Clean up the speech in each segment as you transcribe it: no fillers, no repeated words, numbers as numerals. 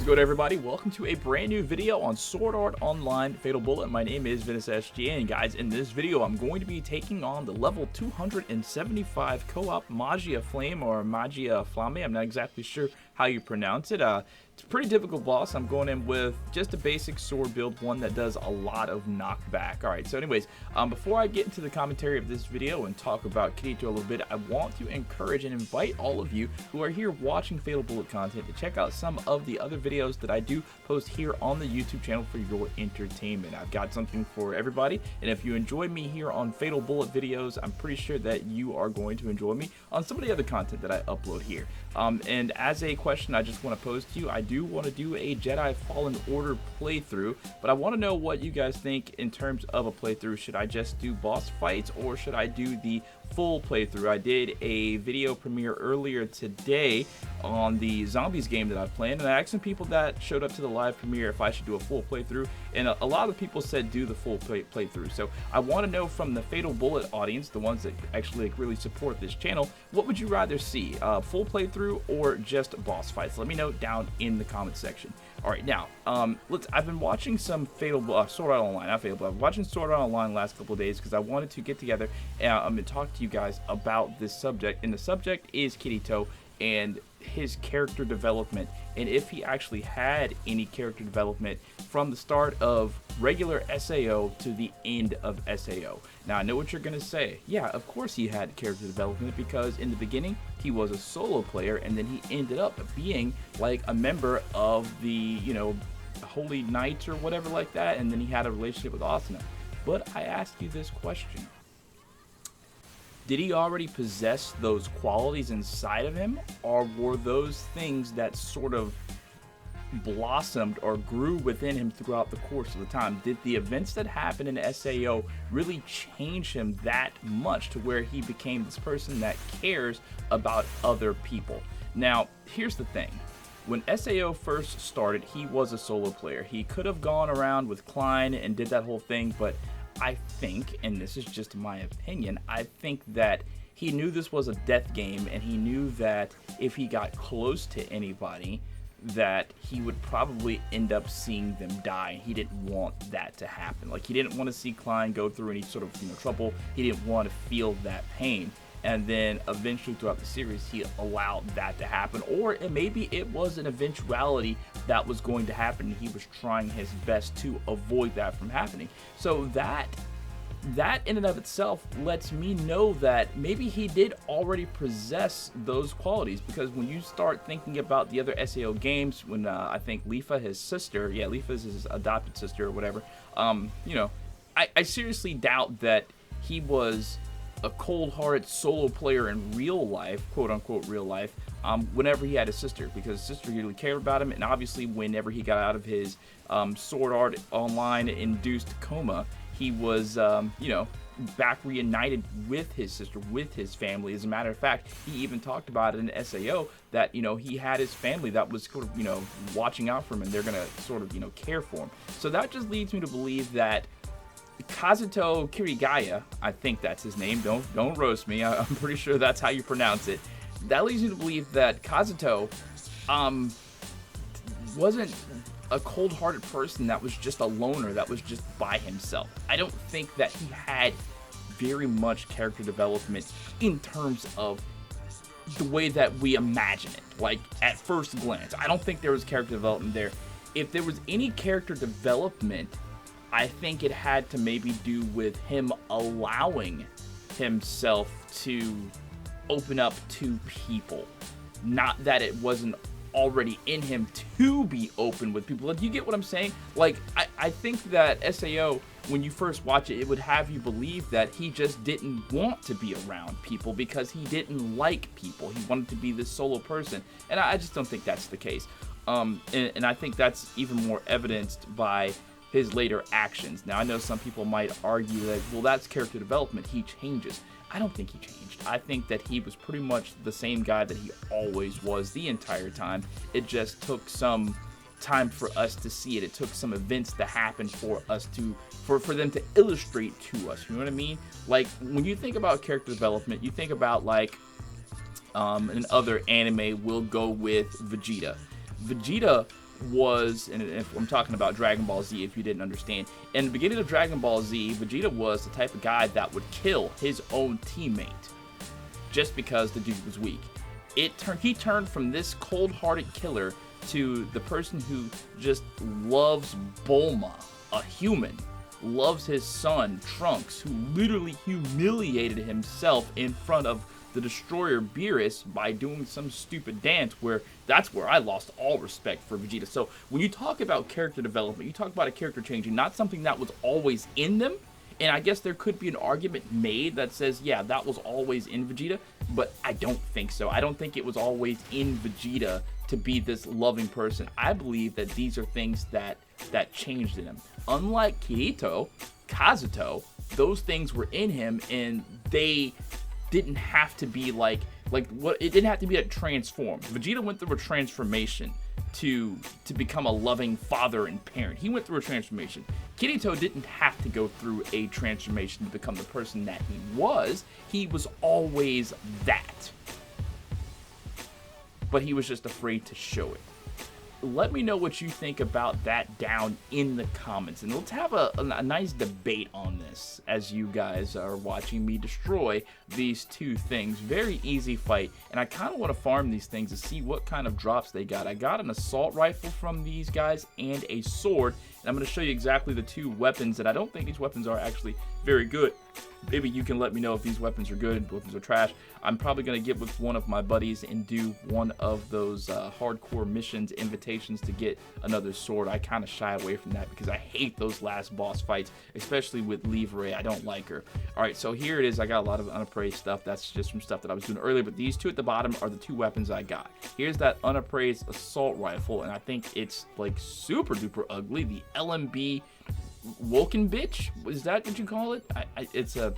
good, everybody? Welcome to a brand new video on Sword Art Online Fatal Bullet. My name is Ventus SG, and guys, in this video I'm going to be taking on the level 275 co-op Magia Flame or Magia Flame. I'm not exactly sure how you pronounce it. It's a pretty difficult boss. I'm going in with just a basic sword build, one that does a lot of knockback. Alright, so anyways, before I get into the commentary of this video and talk about Kirito a little bit, I want to encourage and invite all of you who are here watching Fatal Bullet content to check out some of the other videos that I do post here on the YouTube channel for your entertainment. I've got something for everybody, and if you enjoy me here on Fatal Bullet videos, I'm pretty sure that you are going to enjoy me on some of the other content that I upload here. And as a question I just want to pose to you, I do want to do a Jedi Fallen Order playthrough, but I want to know what you guys think in terms of a playthrough. Should I just do boss fights or should I do the full playthrough? I did a video premiere earlier today on the zombies game that I've played, and I asked some people that showed up to the live premiere if I should do a full playthrough, and a lot of people said do the full playthrough. So I want to know from the Fatal Bullet audience, the ones that actually really support this channel, what would you rather see, full playthrough or just boss fights? Let me know down in the comment section. Alright, now, I've been watching some Sword Art Online, not Fatal Bullet, I've been watching Sword Art Online the last couple of days because I wanted to get together and talk to you guys about this subject, and the subject is Kirito and his character development, and if he actually had any character development from the start of regular SAO to the end of SAO. Now I know what you're gonna say. Yeah, of course he had character development, because in the beginning he was a solo player and then he ended up being like a member of the, you know, Holy Knights or whatever like that, and then he had a relationship with Asuna. But I ask you this question: did he already possess those qualities inside of him, or were those things that sort of blossomed or grew within him throughout the course of the time? Did the events that happened in SAO really change him that much to where he became this person that cares about other people? Now, here's the thing. When SAO first started, he was a solo player. He could have gone around with Klein and did that whole thing, but I think, and this is just my opinion, I think that he knew this was a death game, and he knew that if he got close to anybody, that he would probably end up seeing them die. He didn't want that to happen. Like, he didn't want to see Klein go through any sort of, you know, trouble. He didn't want to feel that pain. And then eventually throughout the series, he allowed that to happen. Or maybe it was an eventuality that was going to happen, and he was trying his best to avoid that from happening. So that in and of itself lets me know that maybe he did already possess those qualities, because when you start thinking about the other SAO games, when I think Lievre, his sister, yeah, Lievre's his adopted sister or whatever, you know, I seriously doubt that he was a cold-hearted solo player in real life, quote-unquote real life, whenever he had a sister, because his sister really cared about him, and obviously whenever he got out of his Sword Art Online induced coma, he was, you know, back reunited with his sister, with his family. As a matter of fact, he even talked about it in SAO that, you know, he had his family that was sort of, you know, watching out for him, and they're gonna sort of, you know, care for him. So that just leads me to believe that Kazuto Kirigaya, I think that's his name, don't roast me, I'm pretty sure that's how you pronounce it. That leads me to believe that Kazuto wasn't a cold-hearted person that was just a loner, that was just by himself. I don't think that he had very much character development in terms of the way that we imagine it, like at first glance. I don't think there was character development there. If there was any character development, I think it had to maybe do with him allowing himself to open up to people. Not that it wasn't already in him to be open with people. Like, you get what I'm saying? Like, I think that SAO, when you first watch it, it would have you believe that he just didn't want to be around people because he didn't like people. He wanted to be this solo person. And I just don't think that's the case. And I think that's even more evidenced by his later actions. Now, I know some people might argue that, well, that's character development, he changes. I don't think he changed. I think that he was pretty much the same guy that he always was the entire time. It just took some time for us to see it. It took some events to happen for us to, for them to illustrate to us, you know what I mean? Like, when you think about character development, you think about, like, in other anime, we'll go with Vegeta. Vegeta was, and if I'm talking about Dragon Ball Z, if you didn't understand, in the beginning of Dragon Ball Z, Vegeta was the type of guy that would kill his own teammate just because the dude was weak. He turned from this cold-hearted killer to the person who just loves Bulma, a human, loves his son, Trunks, who literally humiliated himself in front of the Destroyer Beerus by doing some stupid dance. That's where I lost all respect for Vegeta. So when you talk about character development, you talk about a character changing, not something that was always in them. And I guess there could be an argument made that says, yeah, that was always in Vegeta, but I don't think so. I don't think it was always in Vegeta to be this loving person. I believe that these are things that changed in him. Unlike Kirito, Kazuto, those things were in him, and they didn't have to be like what it didn't have to be a transform. Vegeta went through a transformation to become a loving father and parent. He went through a transformation. Kirito didn't have to go through a transformation to become the person that he was. He was always that. But he was just afraid to show it. Let me know what you think about that down in the comments, and let's have a nice debate on this as you guys are watching me destroy these two things. Very easy fight, and I kind of want to farm these things to see what kind of drops they got. I got an assault rifle from these guys and a sword, and I'm going to show you exactly the two weapons, and I don't think these weapons are actually very good. Maybe you can let me know if these weapons are good, weapons are trash. I'm probably going to get with one of my buddies and do one of those hardcore missions, invitations to get another sword. I kind of shy away from that because I hate those last boss fights, especially with Lievre. I don't like her. Alright, so here it is. I got a lot of unappraised stuff. That's just from stuff that I was doing earlier, but these two at the bottom are the two weapons I got. Here's that unappraised assault rifle, and I think it's like super duper ugly. The LMB Woken bitch? Is that what you call it? It's a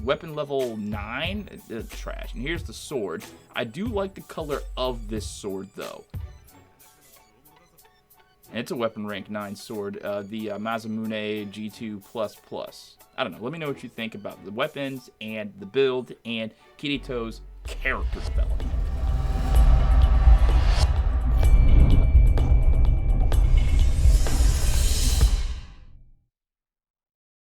weapon level 9. It's trash. And here's the sword. I do like the color of this sword, though. And it's a weapon rank 9 sword. The Masamune G2++. I don't know. Let me know what you think about the weapons and the build and Kirito's character development.